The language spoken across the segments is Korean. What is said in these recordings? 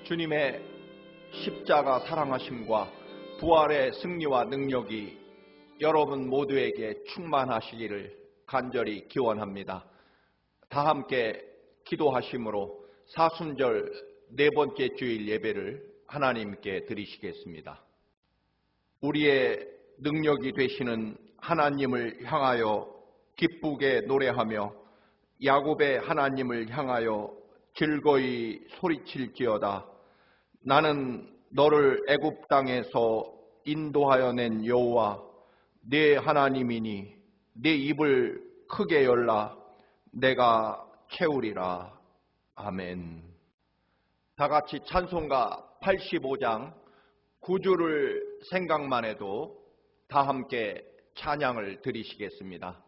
주님의 십자가 사랑하심과 부활의 승리와 능력이 여러분 모두에게 충만하시기를 간절히 기원합니다. 다 함께 기도하심으로 사순절 네 번째 주일 예배를 하나님께 드리시겠습니다. 우리의 능력이 되시는 하나님을 향하여 기쁘게 노래하며 야곱의 하나님을 향하여 즐거이 소리칠지어다. 나는 너를 애굽 땅에서 인도하여 낸 여호와 네 하나님이니 네 입을 크게 열라 내가 채우리라. 아멘. 다 같이 찬송가 85장 9주를 생각만 해도 다 함께 찬양을 드리시겠습니다.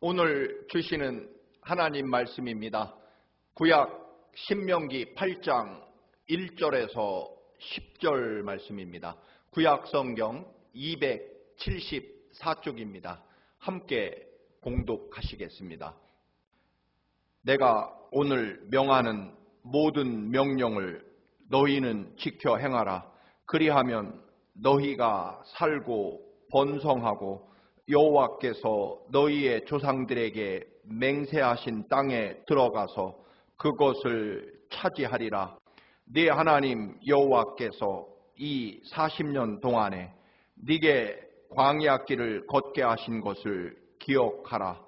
오늘 주시는 하나님 말씀입니다. 구약 신명기 8장 1절에서 10절 말씀입니다. 구약 성경 274쪽입니다. 함께 공독하시겠습니다. 내가 오늘 명하는 모든 명령을 너희는 지켜 행하라. 그리하면 너희가 살고 번성하고 여호와께서 너희의 조상들에게 맹세하신 땅에 들어가서 그것을 차지하리라. 네 하나님 여호와께서 이 40년 동안에 네게 광야 길을 걷게 하신 것을 기억하라.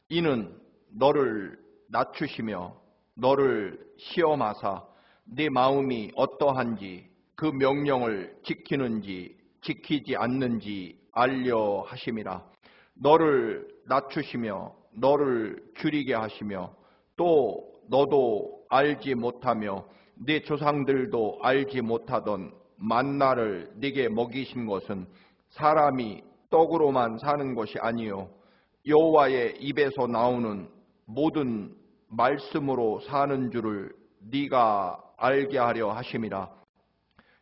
이는 너를 낮추시며 너를 시험하사 네 마음이 어떠한지 그 명령을 지키는지 지키지 않는지 알려 하심이라. 너를 낮추시며 너를 줄이게 하시며 또 너도 알지 못하며 네 조상들도 알지 못하던 만나를 네게 먹이신 것은 사람이 떡으로만 사는 것이 아니요 여호와의 입에서 나오는 모든 말씀으로 사는 줄을 네가 알게 하려 하심이라.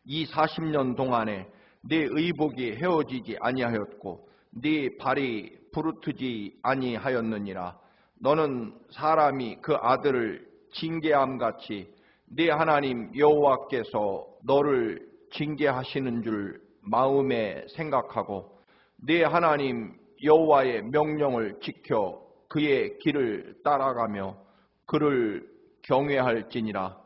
이 40년 동안에 네 의복이 헤어지지 아니하였고 네 발이 부르트지 아니하였느니라. 너는 사람이 그 아들을 징계함같이 네 하나님 여호와께서 너를 징계하시는 줄 마음에 생각하고 네 하나님 여호와의 명령을 지켜 그의 길을 따라가며 그를 경외할지니라.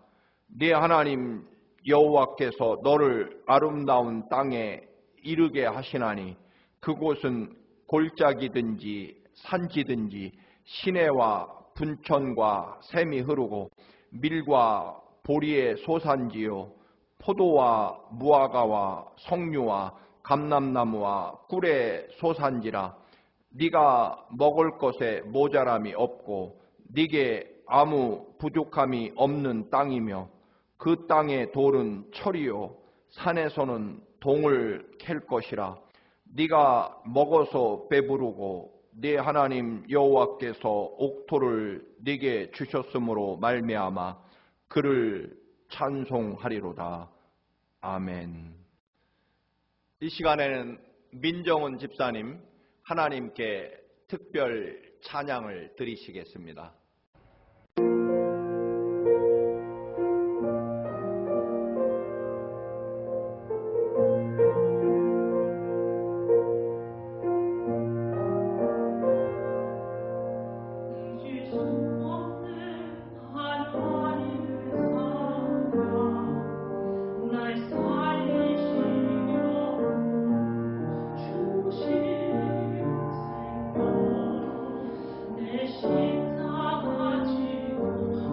네 하나님 여호와께서 너를 아름다운 땅에 이르게 하시나니 그곳은 골짜기든지 산지든지 시내와 분천과 샘이 흐르고 밀과 보리의 소산지요 포도와 무화과와 석류와 감람나무와 꿀의 소산지라. 네가 먹을 것에 모자람이 없고 네게 아무 부족함이 없는 땅이며 그 땅의 돌은 철이요 산에서는 동을 캘 것이라. 네가 먹어서 배부르고 네 하나님 여호와께서 옥토를 네게 주셨으므로 말미암아 그를 찬송하리로다. 아멘. 이 시간에는 민정은 집사님 하나님께 특별 찬양을 드리시겠습니다. 십자가 지고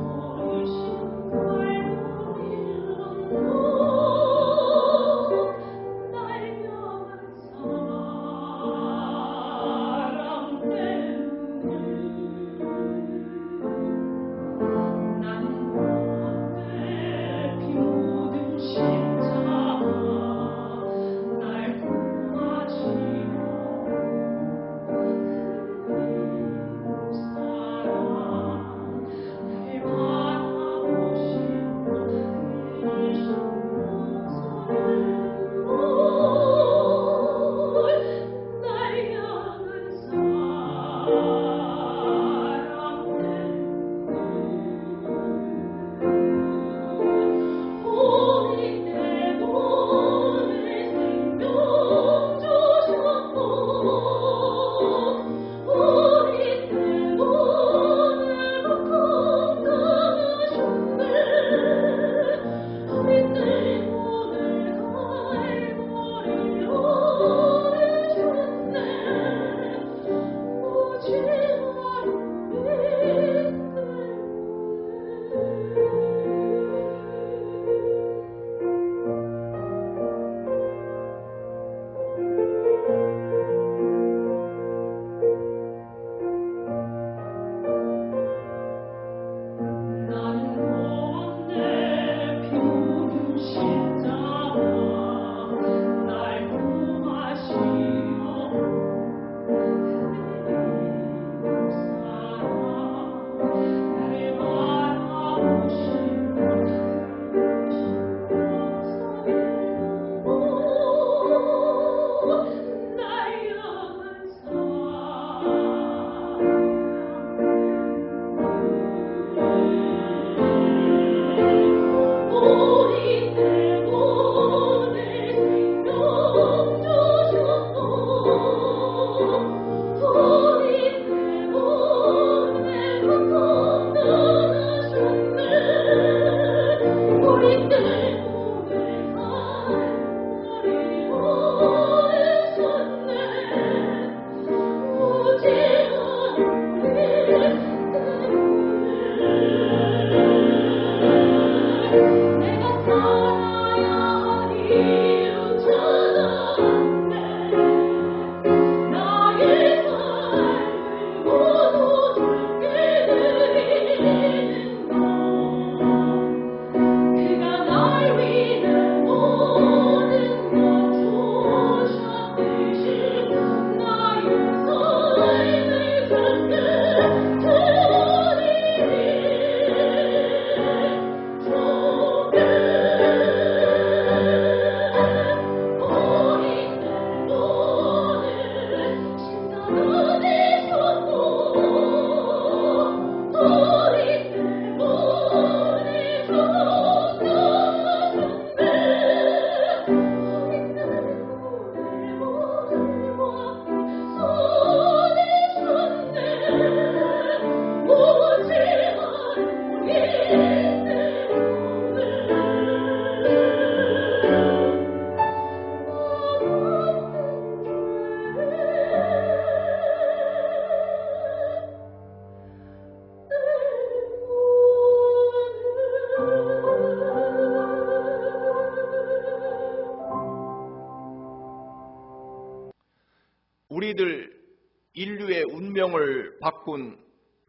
인류의 운명을 바꾼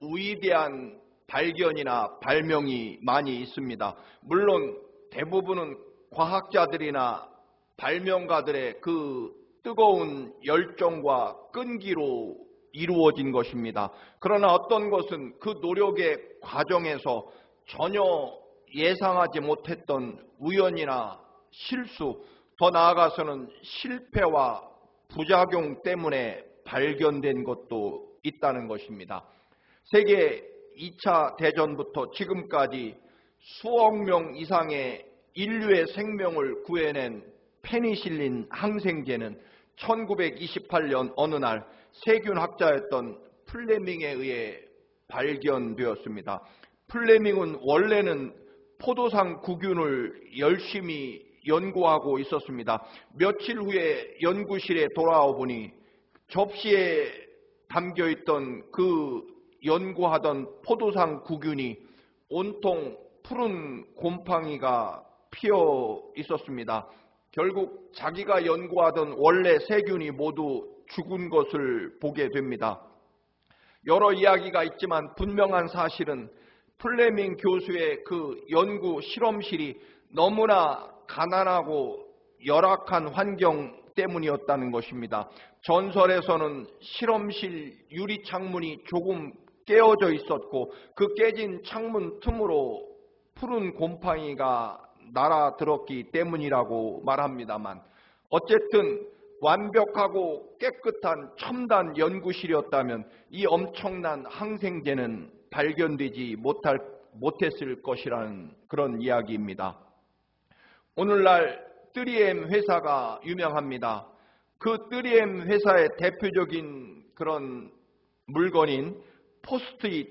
위대한 발견이나 발명이 많이 있습니다. 물론 대부분은 과학자들이나 발명가들의 그 뜨거운 열정과 끈기로 이루어진 것입니다. 그러나 어떤 것은 그 노력의 과정에서 전혀 예상하지 못했던 우연이나 실수, 더 나아가서는 실패와 부작용 때문에 발견된 것도 있다는 것입니다. 세계 2차 대전부터 지금까지 수억 명 이상의 인류의 생명을 구해낸 페니실린 항생제는 1928년 어느 날 세균학자였던 플레밍에 의해 발견되었습니다. 플레밍은 원래는 포도상 구균을 열심히 연구하고 있었습니다. 며칠 후에 연구실에 돌아와 보니 접시에 담겨있던 그 연구하던 포도상 구균이 온통 푸른 곰팡이가 피어 있었습니다. 결국 자기가 연구하던 원래 세균이 모두 죽은 것을 보게 됩니다. 여러 이야기가 있지만 분명한 사실은 플레밍 교수의 그 연구 실험실이 너무나 가난하고 열악한 환경 때문이었다는 것입니다. 전설에서는 실험실 유리 창문이 조금 깨어져 있었고 그 깨진 창문 틈으로 푸른 곰팡이가 날아들었기 때문이라고 말합니다만, 어쨌든 완벽하고 깨끗한 첨단 연구실이었다면 이 엄청난 항생제는 발견되지 못했을 것이라는 그런 이야기입니다. 오늘날 3M 회사가 유명합니다. 그 3M 회사의 대표적인 그런 물건인 포스트잇,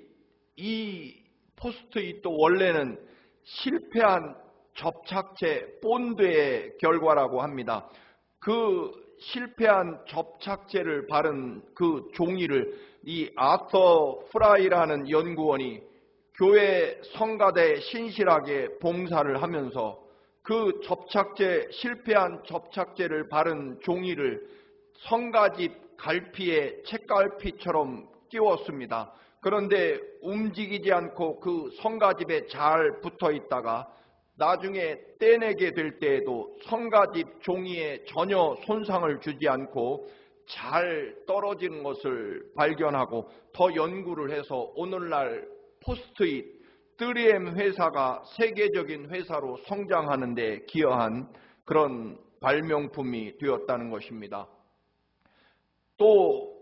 이 포스트잇도 원래는 실패한 접착제 본드의 결과라고 합니다. 그 실패한 접착제를 바른 그 종이를 이 아서 프라이라는 연구원이 교회 성가대에 신실하게 봉사를 하면서 그 실패한 접착제를 바른 종이를 성가집 갈피에 책갈피처럼 끼웠습니다. 그런데 움직이지 않고 그 성가집에 잘 붙어 있다가 나중에 떼내게 될 때에도 성가집 종이에 전혀 손상을 주지 않고 잘 떨어지는 것을 발견하고 더 연구를 해서 오늘날 포스트잇 3M 회사가 세계적인 회사로 성장하는 데 기여한 그런 발명품이 되었다는 것입니다. 또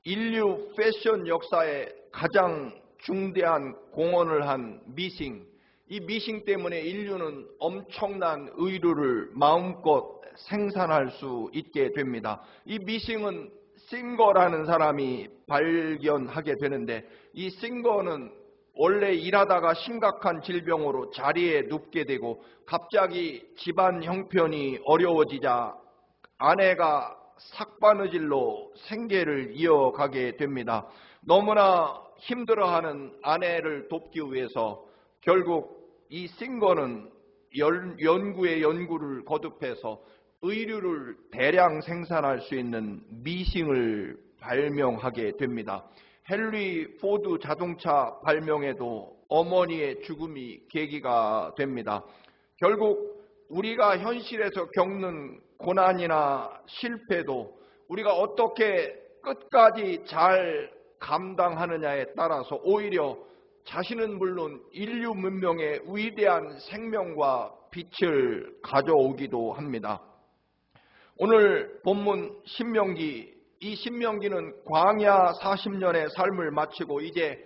인류 패션 역사에 가장 중대한 공헌을 한 미싱, 이 미싱 때문에 인류는 엄청난 의류를 마음껏 생산할 수 있게 됩니다. 이 미싱은 싱거라는 사람이 발견하게 되는데, 이 싱거는 원래 일하다가 심각한 질병으로 자리에 눕게 되고 갑자기 집안 형편이 어려워지자 아내가 삭바느질로 생계를 이어가게 됩니다. 너무나 힘들어하는 아내를 돕기 위해서 결국 이 싱거는 연구에 연구를 거듭해서 의류를 대량 생산할 수 있는 미싱을 발명하게 됩니다. 헨리 포드 자동차 발명에도 어머니의 죽음이 계기가 됩니다. 결국 우리가 현실에서 겪는 고난이나 실패도 우리가 어떻게 끝까지 잘 감당하느냐에 따라서 오히려 자신은 물론 인류 문명의 위대한 생명과 빛을 가져오기도 합니다. 오늘 본문 신명기, 이 신명기는 광야 40년의 삶을 마치고 이제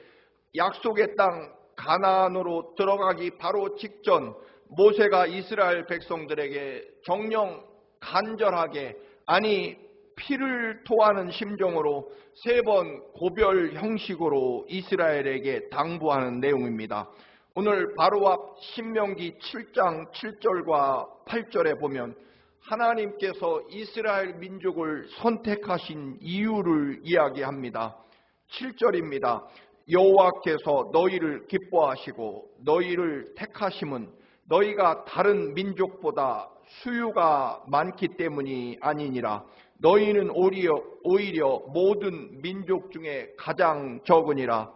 약속의 땅 가나안으로 들어가기 바로 직전 모세가 이스라엘 백성들에게 정녕 간절하게, 아니 피를 토하는 심정으로 3번 고별 형식으로 이스라엘에게 당부하는 내용입니다. 오늘 바로 앞 신명기 7장 7절과 8절에 보면 하나님께서 이스라엘 민족을 선택하신 이유를 이야기합니다. 7절입니다. 여호와께서 너희를 기뻐하시고 너희를 택하심은 너희가 다른 민족보다 수유가 많기 때문이 아니니라. 너희는 오히려 모든 민족 중에 가장 적으니라.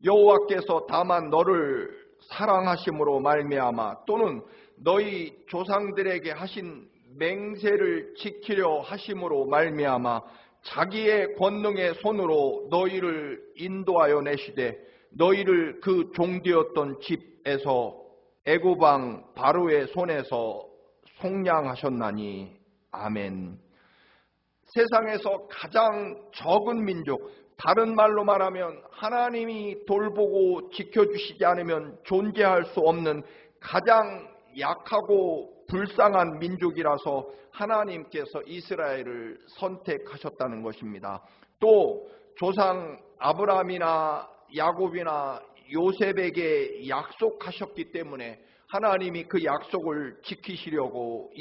여호와께서 다만 너를 사랑하심으로 말미암아 또는 너희 조상들에게 하신 맹세를 지키려 하심으로 말미암아 자기의 권능의 손으로 너희를 인도하여 내시되 너희를 그 종되었던 집에서 애굽 왕 바로의 손에서 속량하셨나니. 아멘. 세상에서 가장 적은 민족, 다른 말로 말하면 하나님이 돌보고 지켜주시지 않으면 존재할 수 없는 가장 약하고 불쌍한 민족이라서 하나님께서 이스라엘을 선택하셨다는 것입니다. 또 조상 아브라함이나 야곱이나 요셉에게 약속하셨기 때문에 하나님이 그 약속을 지키시려고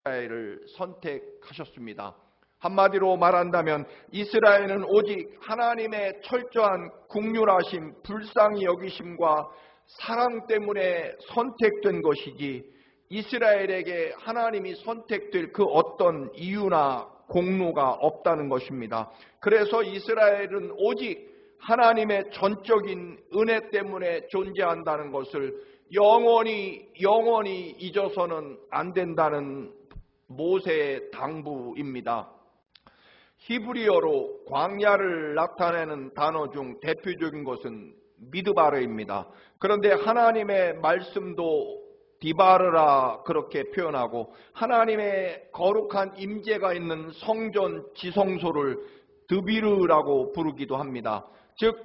이스라엘을 선택하셨습니다. 한마디로 말한다면 이스라엘은 오직 하나님의 철저한 긍휼하심, 불쌍히 여기심과 사랑 때문에 선택된 것이지 이스라엘에게 하나님이 선택될 그 어떤 이유나 공로가 없다는 것입니다. 그래서 이스라엘은 오직 하나님의 전적인 은혜 때문에 존재한다는 것을 영원히 잊어서는 안 된다는 모세의 당부입니다. 히브리어로 광야를 나타내는 단어 중 대표적인 것은 미드바르입니다. 그런데 하나님의 말씀도 디바르라 그렇게 표현하고 하나님의 거룩한 임재가 있는 성전 지성소를 드비르라고 부르기도 합니다. 즉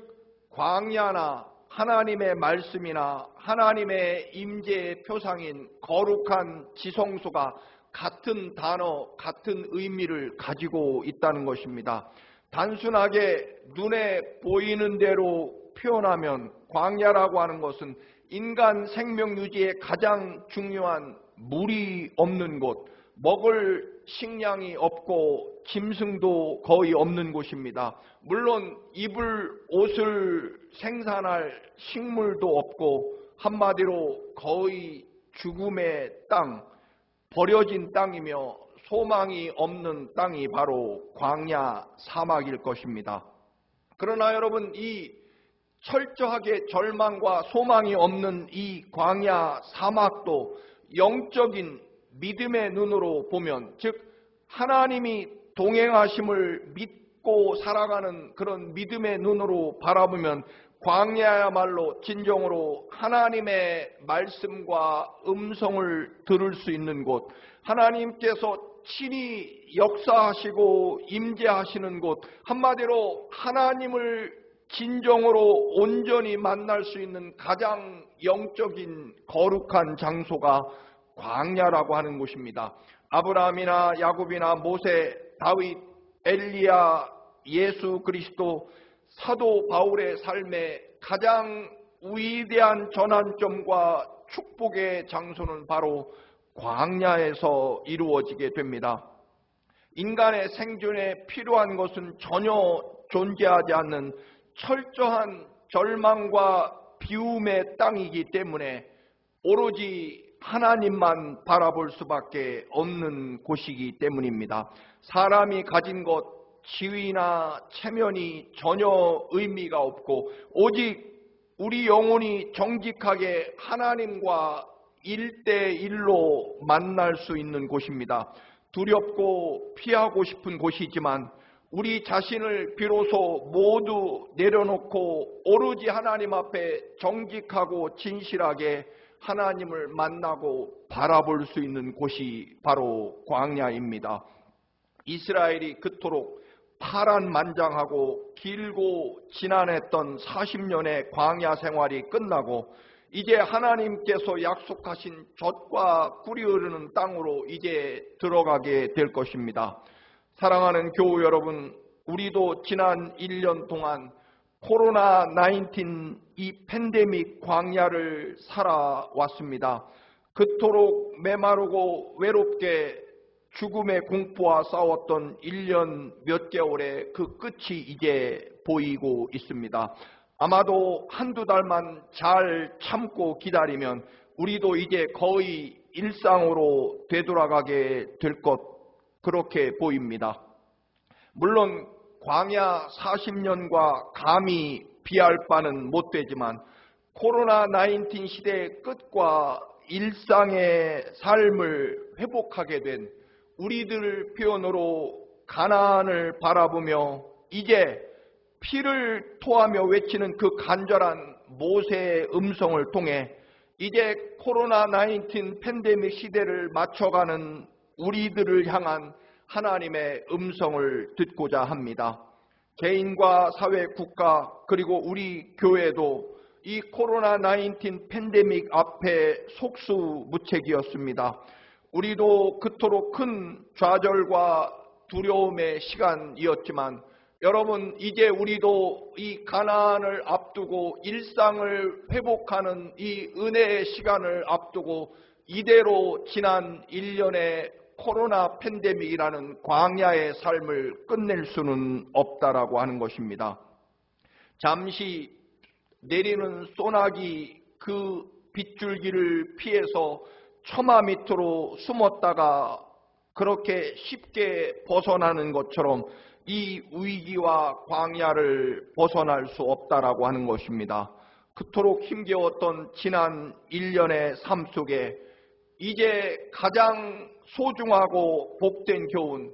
광야나 하나님의 말씀이나 하나님의 임재의 표상인 거룩한 지성소가 같은 단어, 같은 의미를 가지고 있다는 것입니다. 단순하게 눈에 보이는 대로 표현하면 광야라고 하는 것은 인간 생명 유지에 가장 중요한 물이 없는 곳, 먹을 식량이 없고 짐승도 거의 없는 곳입니다. 물론 입을 옷을 생산할 식물도 없고 한마디로 거의 죽음의 땅, 버려진 땅이며 소망이 없는 땅이 바로 광야 사막일 것입니다. 그러나 여러분, 이 철저하게 절망과 소망이 없는 이 광야 사막도 영적인 믿음의 눈으로 보면, 즉 하나님이 동행하심을 믿고 살아가는 그런 믿음의 눈으로 바라보면 광야야말로 진정으로 하나님의 말씀과 음성을 들을 수 있는 곳, 하나님께서 친히 역사하시고 임재하시는 곳, 한마디로 하나님을 진정으로 온전히 만날 수 있는 가장 영적인 거룩한 장소가 광야라고 하는 곳입니다. 아브라함이나 야곱이나 모세, 다윗, 엘리야, 예수 그리스도, 사도 바울의 삶의 가장 위대한 전환점과 축복의 장소는 바로 광야에서 이루어지게 됩니다. 인간의 생존에 필요한 것은 전혀 존재하지 않는 철저한 절망과 비움의 땅이기 때문에 오로지 하나님만 바라볼 수밖에 없는 곳이기 때문입니다. 사람이 가진 것, 지위나 체면이 전혀 의미가 없고 오직 우리 영혼이 정직하게 하나님과 1대1로 만날 수 있는 곳입니다. 두렵고 피하고 싶은 곳이지만 우리 자신을 비로소 모두 내려놓고 오로지 하나님 앞에 정직하고 진실하게 하나님을 만나고 바라볼 수 있는 곳이 바로 광야입니다. 이스라엘이 그토록 파란만장하고 길고 지난했던 40년의 광야 생활이 끝나고 이제 하나님께서 약속하신 젖과 꿀이 흐르는 땅으로 이제 들어가게 될 것입니다. 사랑하는 교우 여러분, 우리도 지난 1년 동안 코로나19 이 팬데믹 광야를 살아왔습니다. 그토록 메마르고 외롭게 죽음의 공포와 싸웠던 1년 몇 개월의 그 끝이 이제 보이고 있습니다. 아마도 한두 달만 잘 참고 기다리면 우리도 이제 거의 일상으로 되돌아가게 될 것, 그렇게 보입니다. 물론 광야 40년과 감히 비할 바는 못 되지만 코로나19 시대의 끝과 일상의 삶을 회복하게 된 우리들 표현으로 가나안을 바라보며 이제 피를 토하며 외치는 그 간절한 모세의 음성을 통해 이제 코로나19 팬데믹 시대를 맞춰가는 우리들을 향한 하나님의 음성을 듣고자 합니다. 개인과 사회, 국가, 그리고 우리 교회도 이 코로나19 팬데믹 앞에 속수무책이었습니다. 우리도 그토록 큰 좌절과 두려움의 시간이었지만 여러분, 이제 우리도 이 가나안을 앞두고 일상을 회복하는 이 은혜의 시간을 앞두고 이대로 지난 1년의 코로나 팬데믹이라는 광야의 삶을 끝낼 수는 없다라고 하는 것입니다. 잠시 내리는 소나기 그 빗줄기를 피해서 처마 밑으로 숨었다가 그렇게 쉽게 벗어나는 것처럼 이 위기와 광야를 벗어날 수 없다라고 하는 것입니다. 그토록 힘겨웠던 지난 1년의 삶 속에 이제 가장 소중하고 복된 교훈,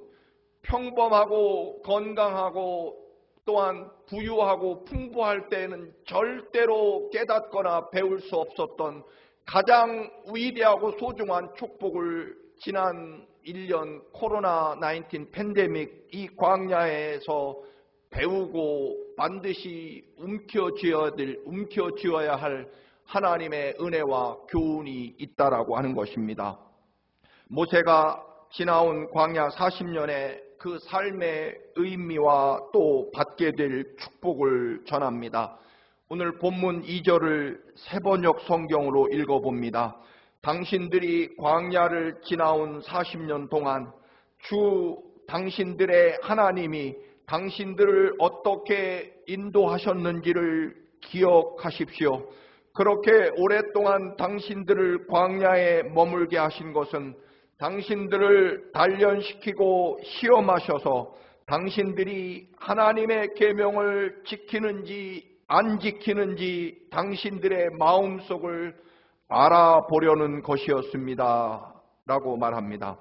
평범하고 건강하고 또한 부유하고 풍부할 때는 절대로 깨닫거나 배울 수 없었던 가장 위대하고 소중한 축복을 지난 1년 코로나19 팬데믹 이 광야에서 배우고 반드시 움켜쥐어야 할 하나님의 은혜와 교훈이 있다라고 하는 것입니다. 모세가 지나온 광야 40년의 그 삶의 의미와 또 받게 될 축복을 전합니다. 오늘 본문 2절을 세번역 성경으로 읽어봅니다. 당신들이 광야를 지나온 40년 동안 주 당신들의 하나님이 당신들을 어떻게 인도하셨는지를 기억하십시오. 그렇게 오랫동안 당신들을 광야에 머물게 하신 것은 당신들을 단련시키고 시험하셔서 당신들이 하나님의 계명을 지키는지 안 지키는지 당신들의 마음속을 알아보려는 것이었습니다. 라고 말합니다.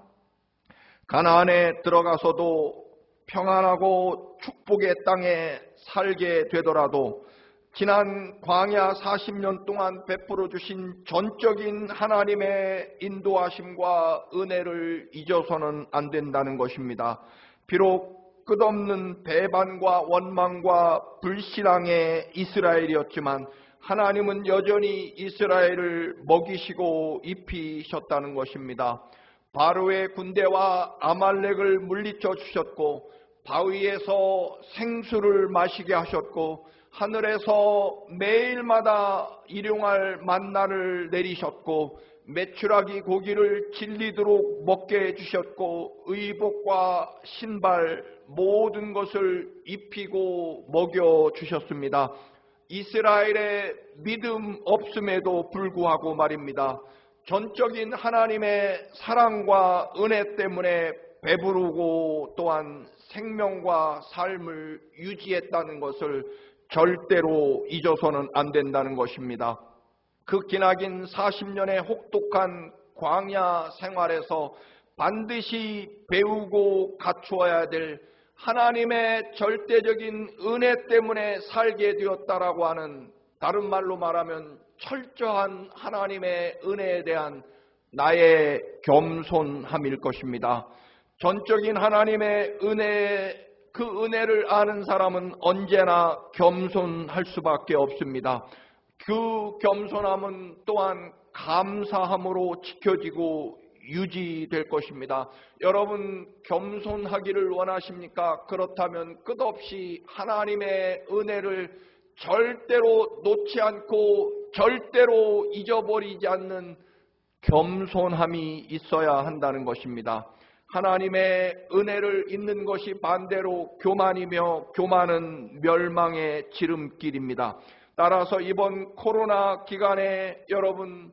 가나안에 들어가서도 평안하고 축복의 땅에 살게 되더라도 지난 광야 40년 동안 베풀어 주신 전적인 하나님의 인도하심과 은혜를 잊어서는 안 된다는 것입니다. 비록 끝없는 배반과 원망과 불신앙의 이스라엘이었지만 하나님은 여전히 이스라엘을 먹이시고 입히셨다는 것입니다. 바로의 군대와 아말렉을 물리쳐 주셨고 바위에서 생수를 마시게 하셨고 하늘에서 매일마다 일용할 만나를 내리셨고 메추라기 고기를 질리도록 먹게 해주셨고 의복과 신발 모든 것을 입히고 먹여주셨습니다. 이스라엘의 믿음 없음에도 불구하고 말입니다. 전적인 하나님의 사랑과 은혜 때문에 배부르고 또한 생명과 삶을 유지했다는 것을 절대로 잊어서는 안 된다는 것입니다. 그 기나긴 40년의 혹독한 광야 생활에서 반드시 배우고 갖추어야 될 하나님의 절대적인 은혜 때문에 살게 되었다라고 하는, 다른 말로 말하면 철저한 하나님의 은혜에 대한 나의 겸손함일 것입니다. 전적인 하나님의 은혜, 그 은혜를 아는 사람은 언제나 겸손할 수밖에 없습니다. 그 겸손함은 또한 감사함으로 지켜지고 유지될 것입니다. 여러분 겸손하기를 원하십니까? 그렇다면 끝없이 하나님의 은혜를 절대로 놓지 않고 절대로 잊어버리지 않는 겸손함이 있어야 한다는 것입니다. 하나님의 은혜를 잊는 것이 반대로 교만이며 교만은 멸망의 지름길입니다. 따라서 이번 코로나 기간에 여러분,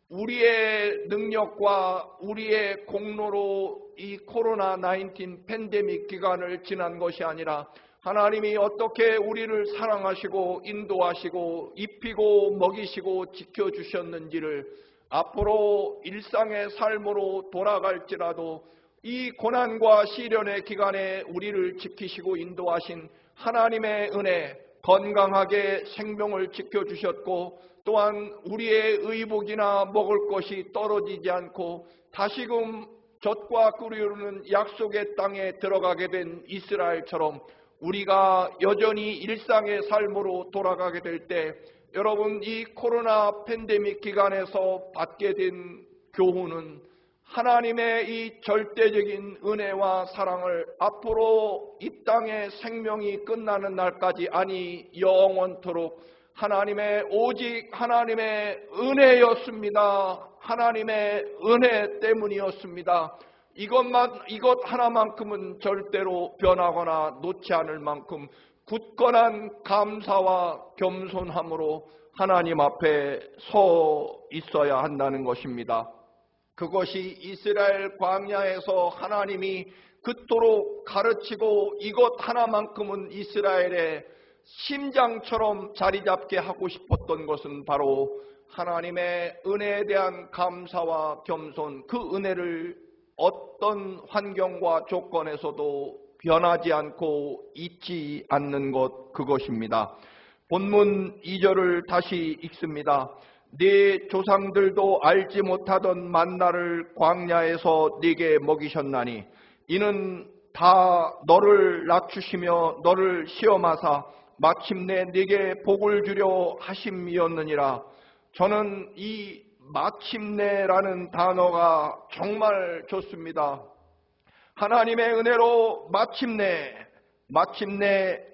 우리의 능력과 우리의 공로로 이 코로나 19 팬데믹 기간을 지난 것이 아니라 하나님이 어떻게 우리를 사랑하시고 인도하시고 입히고 먹이시고 지켜주셨는지를 앞으로 일상의 삶으로 돌아갈지라도 이 고난과 시련의 기간에 우리를 지키시고 인도하신 하나님의 은혜, 건강하게 생명을 지켜주셨고 또한 우리의 의복이나 먹을 것이 떨어지지 않고 다시금 젖과 꿀이 흐르는 약속의 땅에 들어가게 된 이스라엘처럼 우리가 여전히 일상의 삶으로 돌아가게 될 때 여러분, 이 코로나 팬데믹 기간에서 받게 된 교훈은 하나님의 이 절대적인 은혜와 사랑을 앞으로 이 땅의 생명이 끝나는 날까지, 아니 영원토록 하나님의 오직 하나님의 은혜였습니다. 하나님의 은혜 때문이었습니다. 이것 하나만큼은 절대로 변하거나 놓지 않을 만큼 굳건한 감사와 겸손함으로 하나님 앞에 서 있어야 한다는 것입니다. 그것이 이스라엘 광야에서 하나님이 그토록 가르치고 이것 하나만큼은 이스라엘의 심장처럼 자리 잡게 하고 싶었던 것은 바로 하나님의 은혜에 대한 감사와 겸손, 그 은혜를 어떤 환경과 조건에서도 변하지 않고 잊지 않는 것, 그것입니다. 본문 2절을 다시 읽습니다. 네 조상들도 알지 못하던 만나를 광야에서 네게 먹이셨나니 이는 다 너를 낮추시며 너를 시험하사 마침내 네게 복을 주려 하심이었느니라. 저는 이 마침내라는 단어가 정말 좋습니다. 하나님의 은혜로 마침내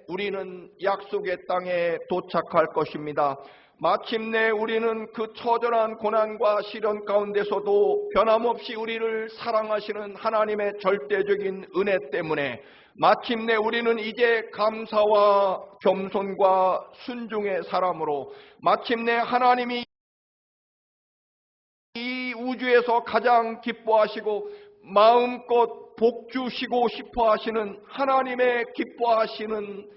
우리는 약속의 땅에 도착할 것입니다. 마침내 우리는 그 처절한 고난과 시련 가운데서도 변함없이 우리를 사랑하시는 하나님의 절대적인 은혜 때문에 마침내 우리는 이제 감사와 겸손과 순종의 사람으로 마침내 하나님이 이 우주에서 가장 기뻐하시고 마음껏 복주시고 싶어 하시는 하나님의 기뻐하시는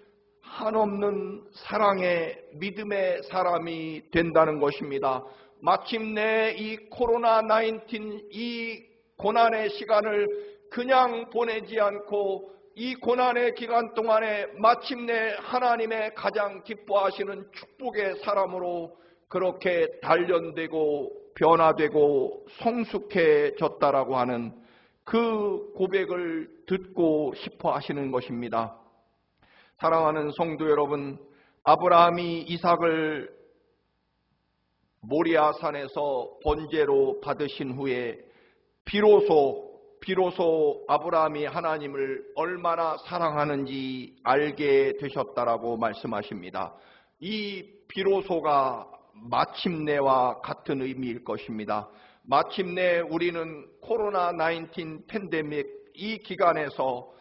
한없는 사랑의 믿음의 사람이 된다는 것입니다. 마침내 이 코로나 19 이 고난의 시간을 그냥 보내지 않고 이 고난의 기간 동안에 마침내 하나님의 가장 기뻐하시는 축복의 사람으로 그렇게 단련되고 변화되고 성숙해졌다라고 하는 그 고백을 듣고 싶어 하시는 것입니다. 사랑하는 성도 여러분, 아브라함이 이삭을 모리아산에서 번제로 받으신 후에 비로소 아브라함이 하나님을 얼마나 사랑하는지 알게 되셨다라고 말씀하십니다. 이 비로소가 마침내와 같은 의미일 것입니다. 마침내 우리는 코로나 19 팬데믹 이 기간에서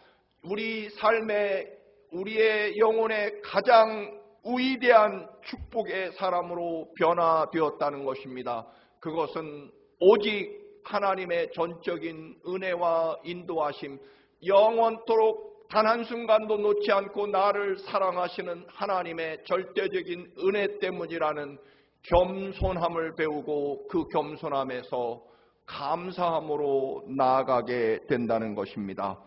우리 삶의 우리의 영혼의 가장 위대한 축복의 사람으로 변화되었다는 것입니다. 그것은 오직 하나님의 전적인 은혜와 인도하심, 영원토록 단 한순간도 놓지 않고 나를 사랑하시는 하나님의 절대적인 은혜 때문이라는 겸손함을 배우고 그 겸손함에서 감사함으로 나아가게 된다는 것입니다.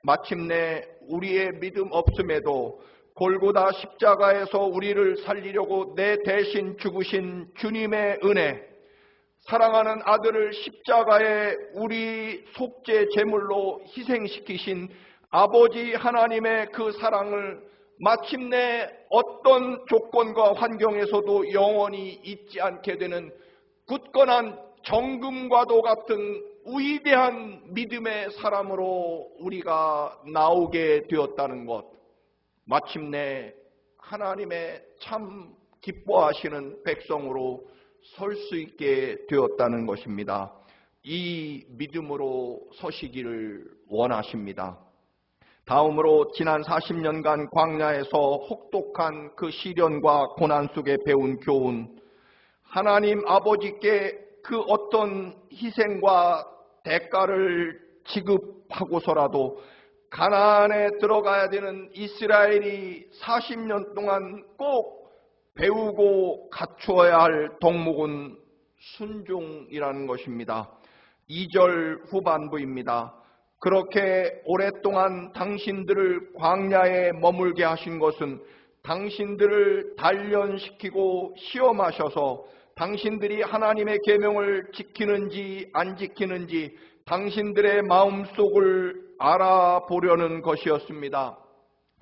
마침내 우리의 믿음 없음에도 골고다 십자가에서 우리를 살리려고 내 대신 죽으신 주님의 은혜, 사랑하는 아들을 십자가에 우리 속죄 제물로 희생시키신 아버지 하나님의 그 사랑을 마침내 어떤 조건과 환경에서도 영원히 잊지 않게 되는 굳건한 정금과도 같은 위대한 믿음의 사람으로 우리가 나오게 되었다는 것, 마침내 하나님의 참 기뻐하시는 백성으로 설 수 있게 되었다는 것입니다. 이 믿음으로 서시기를 원하십니다. 다음으로 지난 40년간 광야에서 혹독한 그 시련과 고난 속에 배운 교훈, 하나님 아버지께 그 어떤 희생과 대가를 지급하고서라도 가나안에 들어가야 되는 이스라엘이 40년 동안 꼭 배우고 갖추어야 할 덕목은 순종이라는 것입니다. 2절 후반부입니다. 그렇게 오랫동안 당신들을 광야에 머물게 하신 것은 당신들을 단련시키고 시험하셔서 당신들이 하나님의 계명을 지키는지 안 지키는지 당신들의 마음속을 알아보려는 것이었습니다.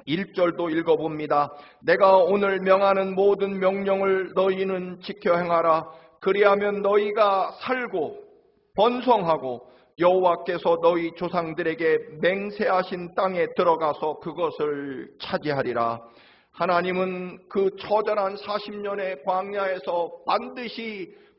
1절도 읽어봅니다. 내가 오늘 명하는 모든 명령을 너희는 지켜 행하라. 그리하면 너희가 살고 번성하고 여호와께서 너희 조상들에게 맹세하신 땅에 들어가서 그것을 차지하리라. 하나님은 그 처절한 40년의 광야에서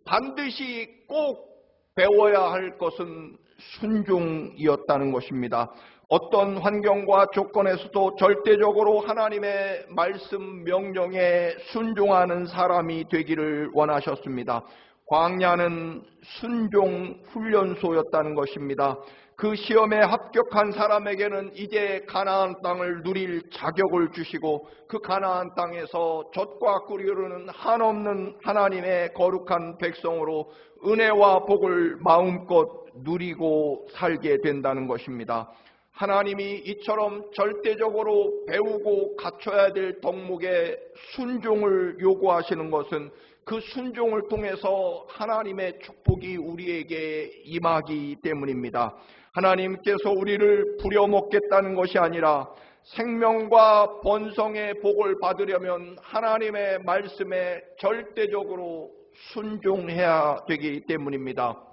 반드시 꼭 배워야 할 것은 순종이었다는 것입니다. 어떤 환경과 조건에서도 절대적으로 하나님의 말씀 명령에 순종하는 사람이 되기를 원하셨습니다. 광야는 순종 훈련소였다는 것입니다. 그 시험에 합격한 사람에게는 이제 가나안 땅을 누릴 자격을 주시고 그 가나안 땅에서 젖과 꿀이 흐르는 한없는 하나님의 거룩한 백성으로 은혜와 복을 마음껏 누리고 살게 된다는 것입니다. 하나님이 이처럼 절대적으로 배우고 갖춰야 될 덕목의 순종을 요구하시는 것은 그 순종을 통해서 하나님의 축복이 우리에게 임하기 때문입니다. 하나님께서 우리를 부려먹겠다는 것이 아니라 생명과 번성의 복을 받으려면 하나님의 말씀에 절대적으로 순종해야 되기 때문입니다.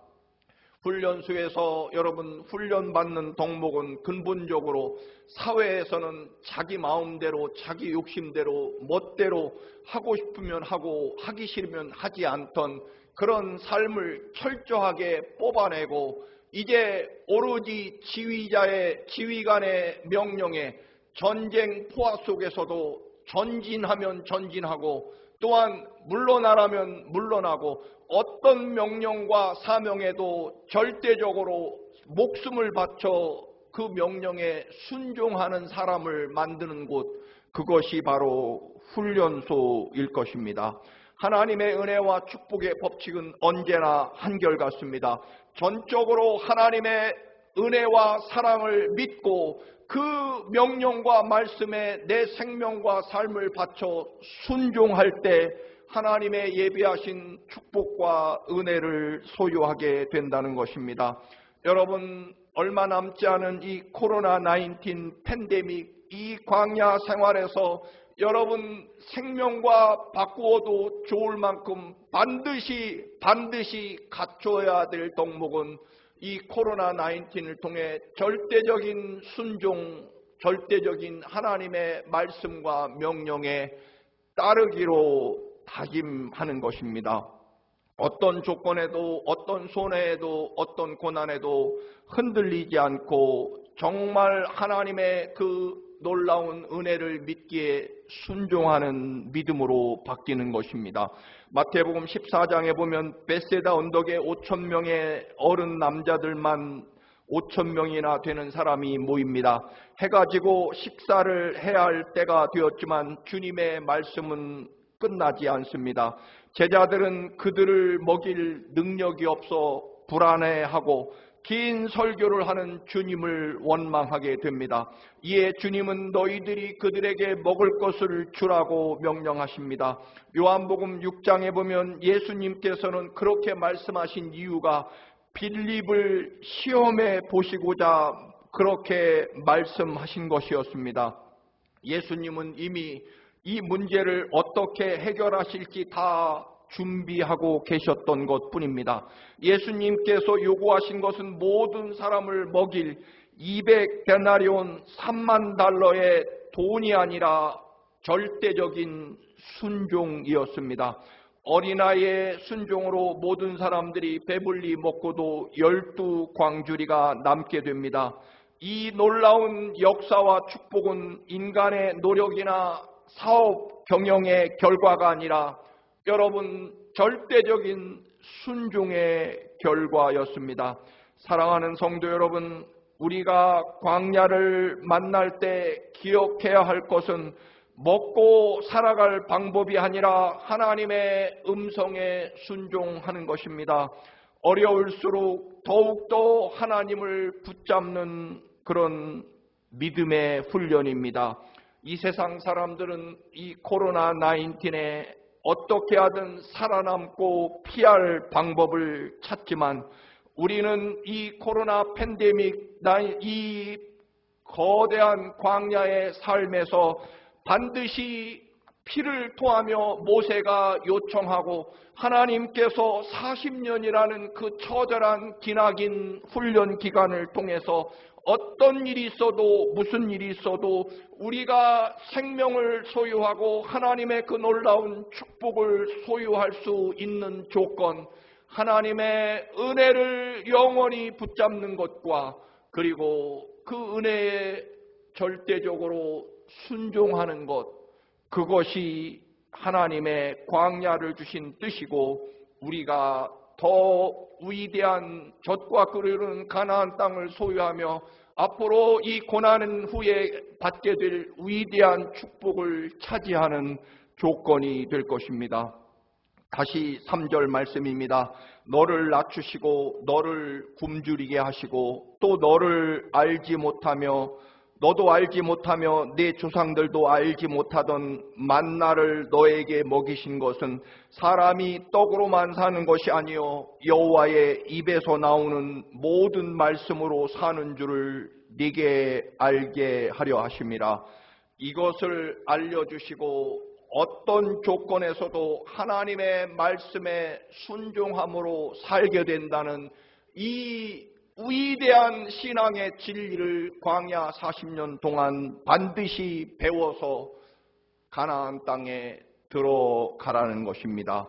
훈련소에서 여러분 훈련받는 덕목은 근본적으로 사회에서는 자기 마음대로 자기 욕심대로 멋대로 하고 싶으면 하고 하기 싫으면 하지 않던 그런 삶을 철저하게 뽑아내고 이제 오로지 지휘자의 지휘관의 명령에 전쟁 포화 속에서도 전진하면 전진하고 또한 물러나라면 물러나고 어떤 명령과 사명에도 절대적으로 목숨을 바쳐 그 명령에 순종하는 사람을 만드는 곳, 그것이 바로 훈련소일 것입니다. 하나님의 은혜와 축복의 법칙은 언제나 한결같습니다. 전적으로 하나님의 은혜와 사랑을 믿고 그 명령과 말씀에 내 생명과 삶을 바쳐 순종할 때 하나님의 예비하신 축복과 은혜를 소유하게 된다는 것입니다. 여러분, 얼마 남지 않은 이 코로나19 팬데믹, 이 광야 생활에서 여러분 생명과 바꾸어도 좋을 만큼 반드시 갖춰야 될 덕목은 이 코로나19을 통해 절대적인 순종, 절대적인 하나님의 말씀과 명령에 따르기로 다짐하는 것입니다. 어떤 조건에도 어떤 손해에도 어떤 고난에도 흔들리지 않고 정말 하나님의 그 놀라운 은혜를 믿기에 순종하는 믿음으로 바뀌는 것입니다. 마태복음 14장에 보면 벳세다 언덕에 5,000명의 어른 남자들만 5,000명이나 되는 사람이 모입니다. 해가 지고 식사를 해야 할 때가 되었지만 주님의 말씀은 끝나지 않습니다. 제자들은 그들을 먹일 능력이 없어 불안해하고 긴 설교를 하는 주님을 원망하게 됩니다. 이에 주님은 너희들이 그들에게 먹을 것을 주라고 명령하십니다. 요한복음 6장에 보면 예수님께서는 그렇게 말씀하신 이유가 빌립을 시험해 보시고자 그렇게 말씀하신 것이었습니다. 예수님은 이미 이 문제를 어떻게 해결하실지 다 준비하고 계셨던 것뿐입니다. 예수님께서 요구하신 것은 모든 사람을 먹일 200데나리온 3만 달러의 돈이 아니라 절대적인 순종이었습니다. 어린아이의 순종으로 모든 사람들이 배불리 먹고도 12광주리가 남게 됩니다. 이 놀라운 역사와 축복은 인간의 노력이나 사업 경영의 결과가 아니라 여러분 절대적인 순종의 결과였습니다. 사랑하는 성도 여러분, 우리가 광야를 만날 때 기억해야 할 것은 먹고 살아갈 방법이 아니라 하나님의 음성에 순종하는 것입니다. 어려울수록 더욱더 하나님을 붙잡는 그런 믿음의 훈련입니다. 이 세상 사람들은 이 코로나19에 어떻게 하든 살아남고 피할 방법을 찾지만 우리는 이 코로나 팬데믹, 이 거대한 광야의 삶에서 반드시 피를 토하며 모세가 요청하고 하나님께서 40년이라는 그 처절한 기나긴 훈련 기간을 통해서 어떤 일이 있어도 무슨 일이 있어도 우리가 생명을 소유하고 하나님의 그 놀라운 축복을 소유할 수 있는 조건, 하나님의 은혜를 영원히 붙잡는 것과 그리고 그 은혜에 절대적으로 순종하는 것, 그것이 하나님의 광야를 주신 뜻이고 우리가 더 위대한 젖과 꿀을 흐르는 가나안 땅을 소유하며 앞으로 이 고난 후에 받게 될 위대한 축복을 차지하는 조건이 될 것입니다. 다시 3절 말씀입니다. 너를 낮추시고 너를 굶주리게 하시고 또 너를 알지 못하며 너도 알지 못하며 내 조상들도 알지 못하던 만나를 너에게 먹이신 것은 사람이 떡으로만 사는 것이 아니요 여호와의 입에서 나오는 모든 말씀으로 사는 줄을 네게 알게 하려 하심이라. 이것을 알려주시고 어떤 조건에서도 하나님의 말씀에 순종함으로 살게 된다는 이 위대한 신앙의 진리를 광야 40년 동안 반드시 배워서 가나안 땅에 들어가라는 것입니다.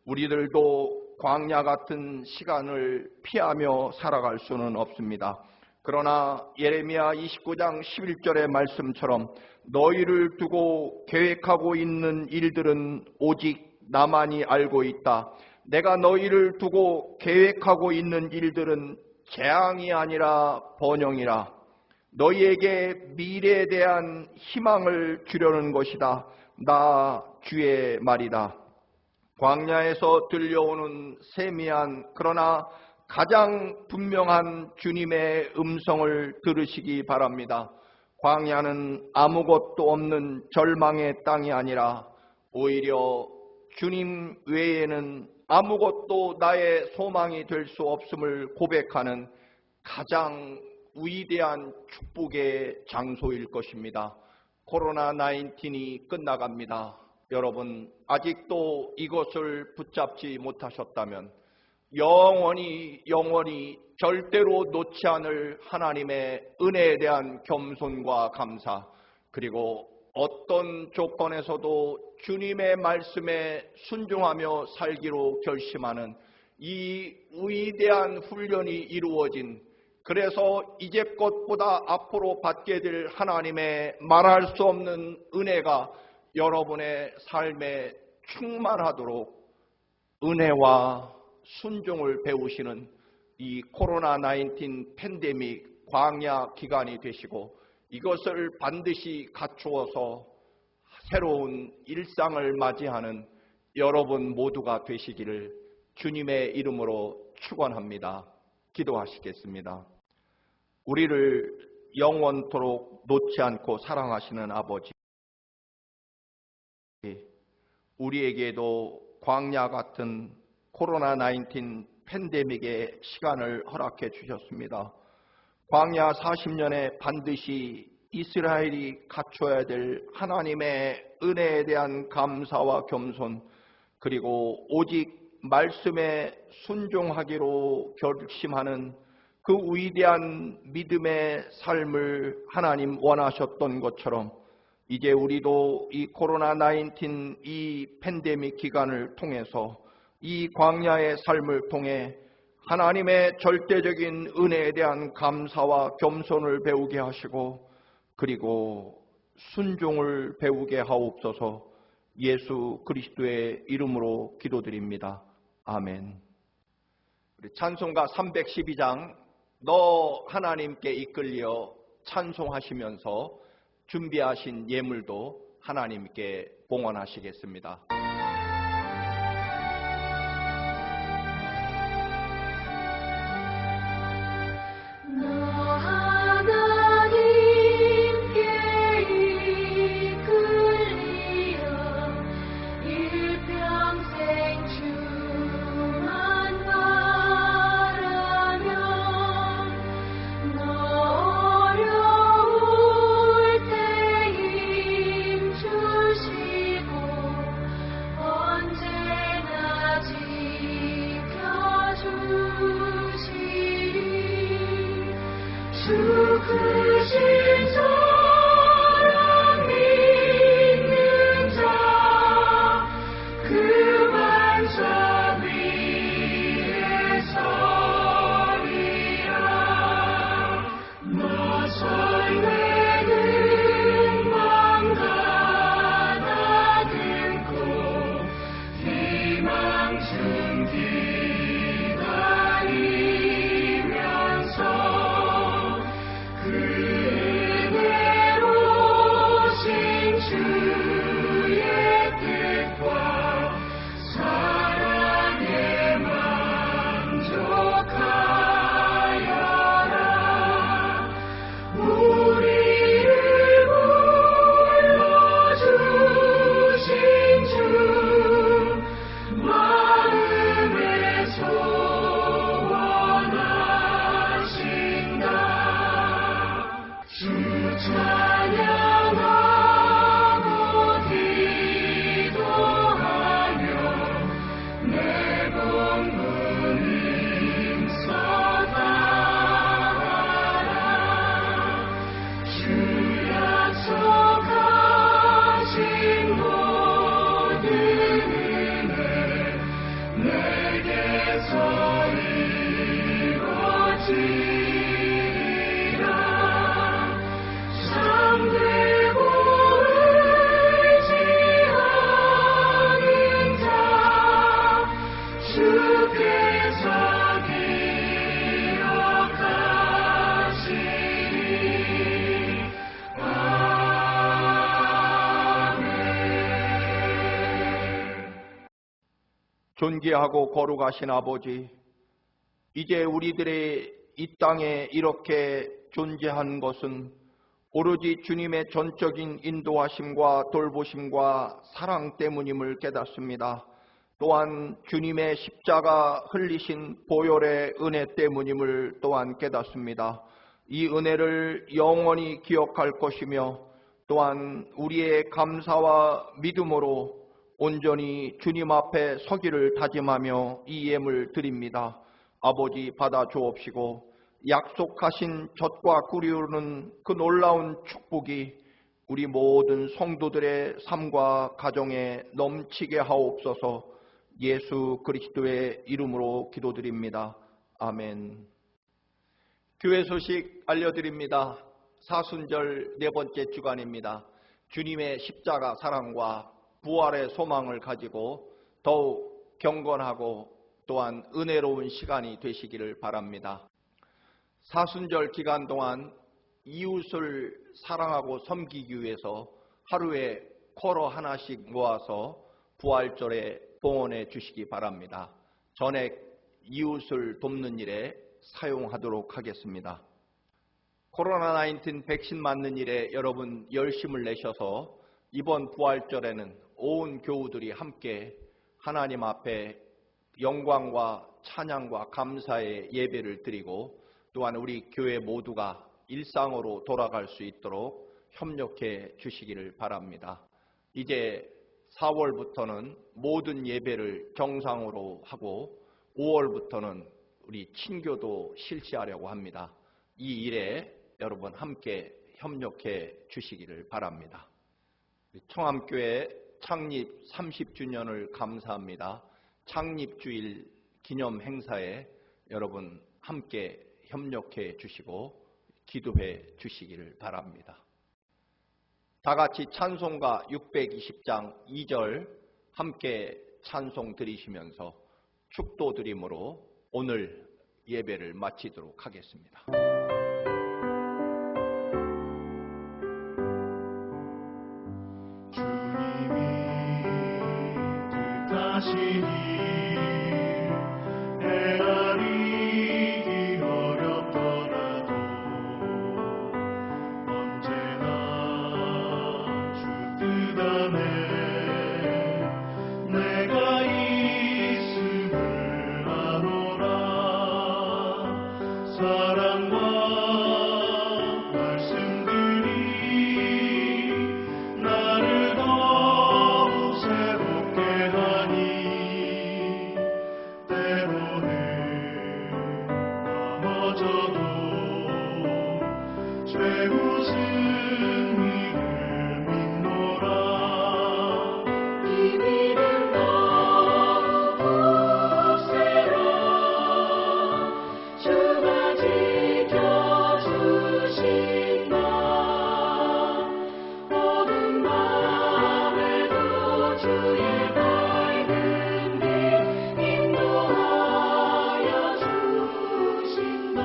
우리들도 광야 같은 시간을 피하며 살아갈 수는 없습니다. 그러나 예레미야 29장 11절의 말씀처럼 너희를 두고 계획하고 있는 일들은 오직 나만이 알고 있다. 내가 너희를 두고 계획하고 있는 일들은 재앙이 아니라 번영이라. 너희에게 미래에 대한 희망을 주려는 것이다. 나 주의 말이다. 광야에서 들려오는 세미한 그러나 가장 분명한 주님의 음성을 들으시기 바랍니다. 광야는 아무것도 없는 절망의 땅이 아니라 오히려 주님 외에는 아무것도 나의 소망이 될 수 없음을 고백하는 가장 위대한 축복의 장소일 것입니다. 코로나19이 끝나갑니다. 여러분 아직도 이것을 붙잡지 못하셨다면 영원히 절대로 놓지 않을 하나님의 은혜에 대한 겸손과 감사, 그리고 어떤 조건에서도 주님의 말씀에 순종하며 살기로 결심하는 이 위대한 훈련이 이루어진, 그래서 이제껏보다 앞으로 받게 될 하나님의 말할 수 없는 은혜가 여러분의 삶에 충만하도록 은혜와 순종을 배우시는 이 코로나19 팬데믹 광야 기간이 되시고 이것을 반드시 갖추어서 새로운 일상을 맞이하는 여러분 모두가 되시기를 주님의 이름으로 축원합니다. 기도하시겠습니다. 우리를 영원토록 놓지 않고 사랑하시는 아버지, 우리에게도 광야 같은 코로나19 팬데믹의 시간을 허락해 주셨습니다. 광야 40년에 반드시 이스라엘이 갖춰야 될 하나님의 은혜에 대한 감사와 겸손, 그리고 오직 말씀에 순종하기로 결심하는 그 위대한 믿음의 삶을 하나님 원하셨던 것처럼 이제 우리도 이 코로나19 이 팬데믹 기간을 통해서 이 광야의 삶을 통해 하나님의 절대적인 은혜에 대한 감사와 겸손을 배우게 하시고 그리고 순종을 배우게 하옵소서. 예수 그리스도의 이름으로 기도드립니다. 아멘. 우리 찬송가 312장 너 하나님께 이끌려 찬송하시면서 준비하신 예물도 하나님께 봉헌하시겠습니다. 존귀하고 거룩하신 아버지, 이제 우리들의 이 땅에 이렇게 존재한 것은 오로지 주님의 전적인 인도하심과 돌보심과 사랑 때문임을 깨닫습니다. 또한 주님의 십자가 흘리신 보혈의 은혜 때문임을 또한 깨닫습니다. 이 은혜를 영원히 기억할 것이며 또한 우리의 감사와 믿음으로 온전히 주님 앞에 서기를 다짐하며 이 예물 드립니다. 아버지 받아 주옵시고 약속하신 젖과 꿀이 흐르는 그 놀라운 축복이 우리 모든 성도들의 삶과 가정에 넘치게 하옵소서. 예수 그리스도의 이름으로 기도드립니다. 아멘. 교회 소식 알려드립니다. 사순절 네 번째 주간입니다. 주님의 십자가 사랑과 부활의 소망을 가지고 더욱 경건하고 또한 은혜로운 시간이 되시기를 바랍니다. 사순절 기간 동안 이웃을 사랑하고 섬기기 위해서 하루에 쿼러 하나씩 모아서 부활절에 봉헌해 주시기 바랍니다. 전액 이웃을 돕는 일에 사용하도록 하겠습니다. 코로나19 백신 맞는 일에 여러분 열심을 내셔서 이번 부활절에는 온 교우들이 함께 하나님 앞에 영광과 찬양과 감사의 예배를 드리고 또한 우리 교회 모두가 일상으로 돌아갈 수 있도록 협력해 주시기를 바랍니다. 이제 4월부터는 모든 예배를 정상으로 하고 5월부터는 우리 친교도 실시하려고 합니다. 이 일에 여러분 함께 협력해 주시기를 바랍니다. 청암교회 창립 30주년을 감사합니다. 창립주일 기념 행사에 여러분 함께 협력해 주시고 기도해 주시기를 바랍니다. 다 같이 찬송가 620장 2절 함께 찬송 드리시면서 축도 드림으로 오늘 예배를 마치도록 하겠습니다. 주님이 뜻하시니 헤아리기 어렵더라도 언제나 주 뜻 안에 내가 있음을 아노라. 사랑과 말씀들이 나를 더욱 새롭게 하니 때로는 넘어져도 최후 승리를 믿노라. 이 믿음 너무 굳세라. 주가 지켜주신다. 어두운 밤에도 주의 밝은 빛 인도하여 주신다.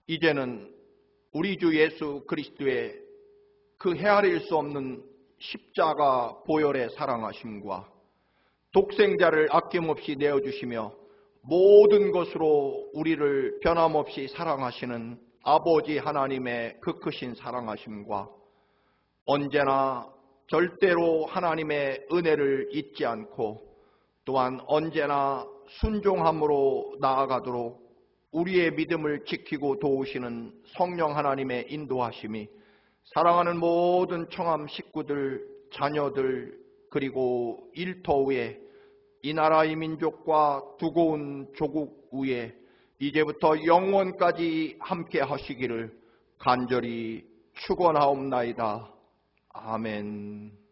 이제는 우리 주 예수 그리스도의 그 헤아릴 수 없는 십자가 보혈의 사랑하심과 독생자를 아낌없이 내어주시며 모든 것으로 우리를 변함없이 사랑하시는 아버지 하나님의 그 크신 사랑하심과 언제나 절대로 하나님의 은혜를 잊지 않고 또한 언제나 순종함으로 나아가도록 우리의 믿음을 지키고 도우시는 성령 하나님의 인도하심이 사랑하는 모든 청암 식구들, 자녀들 그리고 일터 위에 이 나라 이 민족과 두고 온 조국 위에 이제부터 영원까지 함께 하시기를 간절히 축원하옵나이다. 아멘.